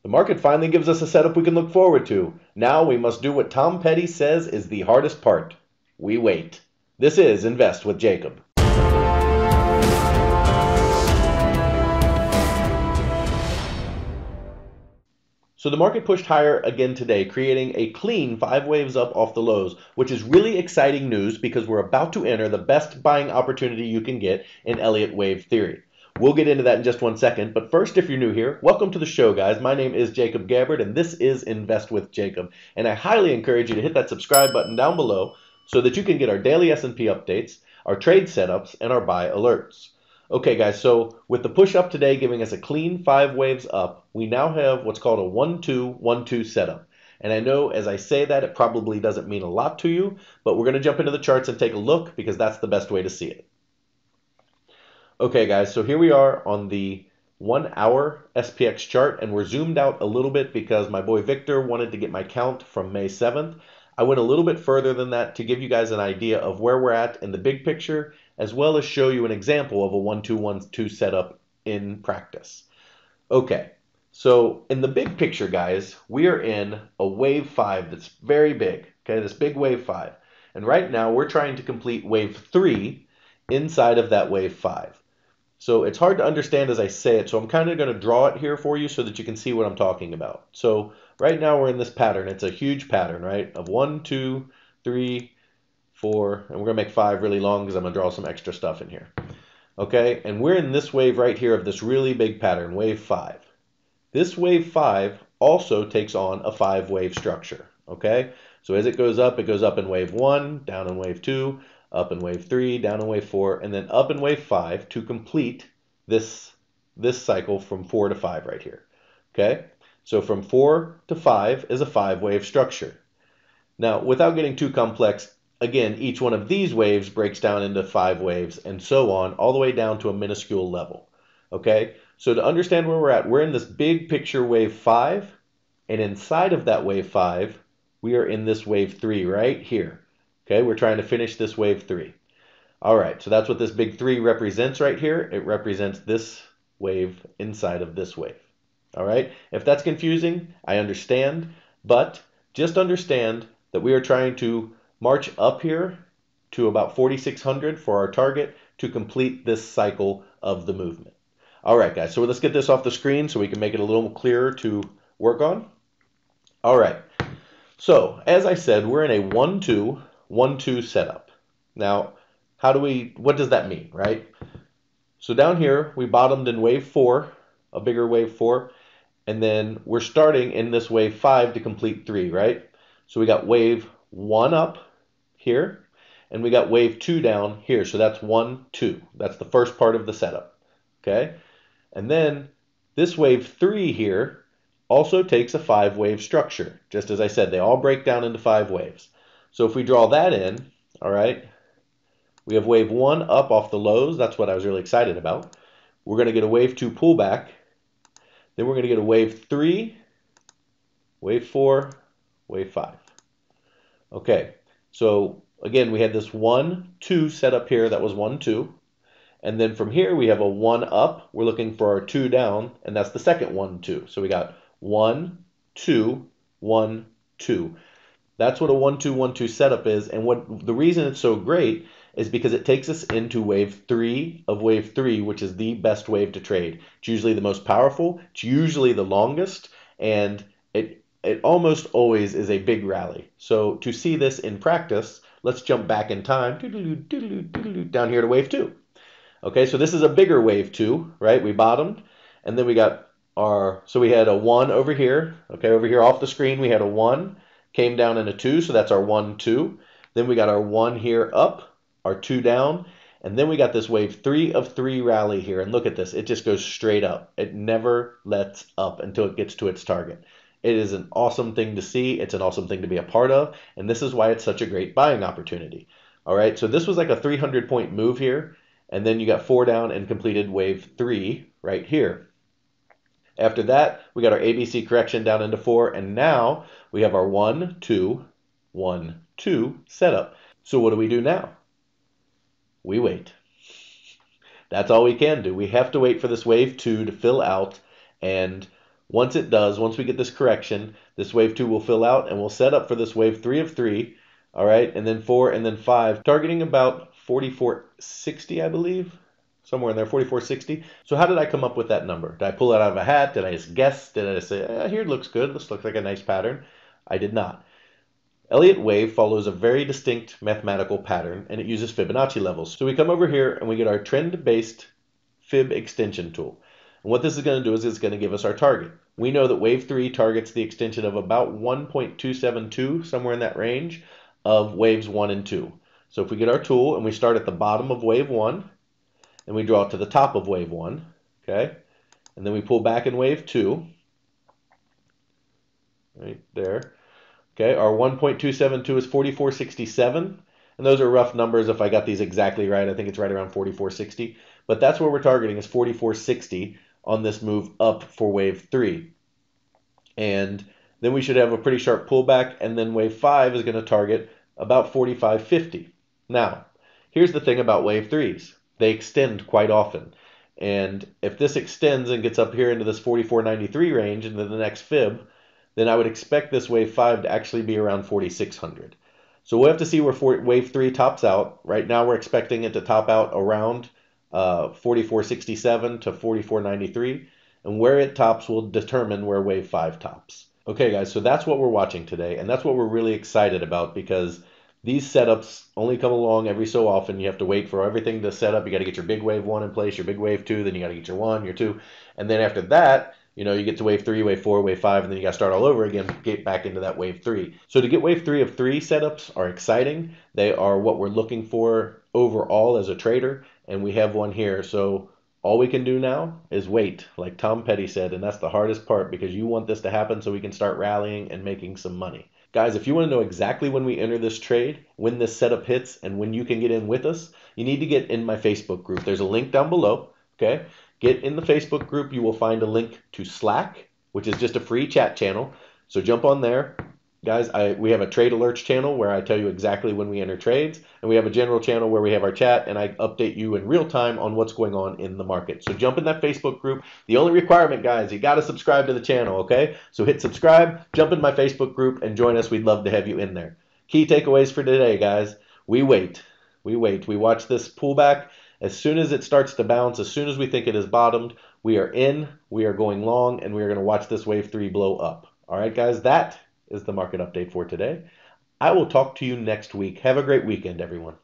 The market finally gives us a setup we can look forward to. Now we must do what Tom Petty says is the hardest part. We wait. This is Invest with Jacob. So the market pushed higher again today, creating a clean 5 waves up off the lows, which is really exciting news because we're about to enter the best buying opportunity you can get in Elliott Wave Theory. We'll get into that in just one second, but first, if you're new here, welcome to the show, guys. My name is Jacob Gabbard, and this is Invest with Jacob. And I highly encourage you to hit that subscribe button down below so that you can get our daily S&P updates, our trade setups, and our buy alerts. Okay, guys, so with the push up today giving us a clean 5 waves up, we now have what's called a 1-2-1-2 setup. And I know as I say that, it probably doesn't mean a lot to you, but we're going to jump into the charts and take a look because that's the best way to see it. Okay, guys, so here we are on the 1 hour SPX chart, and we're zoomed out a little bit because my boy Victor wanted to get my count from May 7th. I went a little bit further than that to give you guys an idea of where we're at in the big picture, as well as show you an example of a 1-2-1-2 setup in practice. Okay, so in the big picture, guys, we are in a wave 5 that's very big, okay, this big wave 5. And right now we're trying to complete wave 3 inside of that wave 5. So it's hard to understand as I say it, so I'm kind of going to draw it here for you so that you can see what I'm talking about. So right now we're in this pattern. It's a huge pattern, right, of 1, 2, 3, 4, and we're going to make 5 really long because I'm going to draw some extra stuff in here. Okay, and we're in this wave right here of this really big pattern, wave 5. This wave 5 also takes on a 5-wave structure, okay? So as it goes up in wave 1, down in wave 2, up in wave 3, down in wave 4, and then up in wave 5 to complete this cycle from 4 to 5 right here, okay? So from 4 to 5 is a 5-wave structure. Now, without getting too complex, again, each one of these waves breaks down into 5 waves and so on, all the way down to a minuscule level, okay? So to understand where we're at, we're in this big picture wave 5, and inside of that wave 5, we are in this wave 3 right here. Okay, we're trying to finish this wave 3. All right, so that's what this big 3 represents right here. It represents this wave inside of this wave. All right, if that's confusing, I understand, but just understand that we are trying to march up here to about 4,600 for our target to complete this cycle of the movement. All right, guys, so let's get this off the screen so we can make it a little clearer to work on. All right, so as I said, we're in a 1-2-1-2 setup. Now, what does that mean, right? So down here, we bottomed in wave 4, a bigger wave 4, and then we're starting in this wave 5 to complete 3, right? So we got wave 1 up here, and we got wave 2 down here. So that's 1, 2. That's the first part of the setup, okay? And then this wave 3 here also takes a 5-wave structure. Just as I said, they all break down into 5 waves. So if we draw that in, all right, we have wave 1 up off the lows. That's what I was really excited about. We're going to get a wave 2 pullback. Then we're going to get a wave 3, wave 4, wave 5. Okay, so again, we had this 1-2 set up here. That was 1-2. And then from here, we have a 1 up. We're looking for our 2 down, and that's the second 1-2. So we got 1, 2, 1, 2. That's what a 1-2-1-2 setup is. And the reason it's so great is because it takes us into wave 3 of wave 3, which is the best wave to trade. It's usually the most powerful. It's usually the longest. And it almost always is a big rally. So to see this in practice, let's jump back in time down here to wave 2. Okay, so this is a bigger wave 2, right? We bottomed, and then we got so we had a 1 over here. Okay, over here off the screen, we had a 1, came down in a 2, so that's our 1-2. Then we got our 1 here up, our 2 down, and then we got this wave 3 of 3 rally here. And look at this, it just goes straight up. It never lets up until it gets to its target. It is an awesome thing to see. It's an awesome thing to be a part of, and this is why it's such a great buying opportunity. All right, so this was like a 300-point move here, and then you got 4 down and completed wave 3 right here. After that, we got our ABC correction down into 4, and now we have our 1-2-1-2 setup. So what do we do now? We wait. That's all we can do. We have to wait for this wave 2 to fill out, and Once it does, once we get this correction, this wave 2 will fill out and we'll set up for this wave 3 of 3, all right, and then 4 and then 5, targeting about 4460, I believe, somewhere in there, 4460. So how did I come up with that number? Did I pull it out of a hat? Did I just guess? Did I say, here it looks good, this looks like a nice pattern? I did not. Elliott Wave follows a very distinct mathematical pattern, and it uses Fibonacci levels. So we come over here and we get our trend-based Fib extension tool. And what this is going to do is it's going to give us our target. We know that wave 3 targets the extension of about 1.272, somewhere in that range, of waves 1 and 2. So if we get our tool and we start at the bottom of wave 1, and we draw it to the top of wave 1, okay? And then we pull back in wave 2, right there. Okay, our 1.272 is 4467, and those are rough numbers. If I got these exactly right, I think it's right around 4460, but that's where we're targeting, is 4460 on this move up for wave 3. And then we should have a pretty sharp pullback, and then wave 5 is going to target about 4550. Now, here's the thing about wave 3s. They extend quite often. And if this extends and gets up here into this 4493 range into the next fib, then I would expect this wave 5 to actually be around 4600. So we'll have to see where wave 3 tops out. Right now we're expecting it to top out around 4467 to 4493, and where it tops will determine where wave 5 tops. Okay guys, so that's what we're watching today, and that's what we're really excited about, because these setups only come along every so often. You have to wait for everything to set up. You got to get your big wave 1 in place, your big wave 2, then you got to get your 1, your 2, and then after that, you get to wave 3, wave 4, wave 5, and then you got to start all over again, get back into that wave 3. So to get wave 3 of 3 setups are exciting. They are what we're looking for overall as a trader, and we have one here. So all we can do now is wait, like Tom Petty said, and that's the hardest part, because you want this to happen so we can start rallying and making some money. Guys, if you want to know exactly when we enter this trade, when this setup hits, and when you can get in with us, you need to get in my Facebook group. There's a link down below, okay? Get in the Facebook group. You will find a link to Slack, which is just a free chat channel. So jump on there. Guys, we have a trade alerts channel where I tell you exactly when we enter trades, and we have a general channel where we have our chat, and I update you in real time on what's going on in the market. So jump in that Facebook group. The only requirement, guys, you got to subscribe to the channel, okay? So hit subscribe, jump in my Facebook group, and join us. We'd love to have you in there. Key takeaways for today, guys. We wait. We wait. We watch this pullback. As soon as it starts to bounce, as soon as we think it is bottomed, we are in, we are going long, and we are going to watch this wave 3 blow up. All right, guys, that is the market update for today. I will talk to you next week. Have a great weekend, everyone.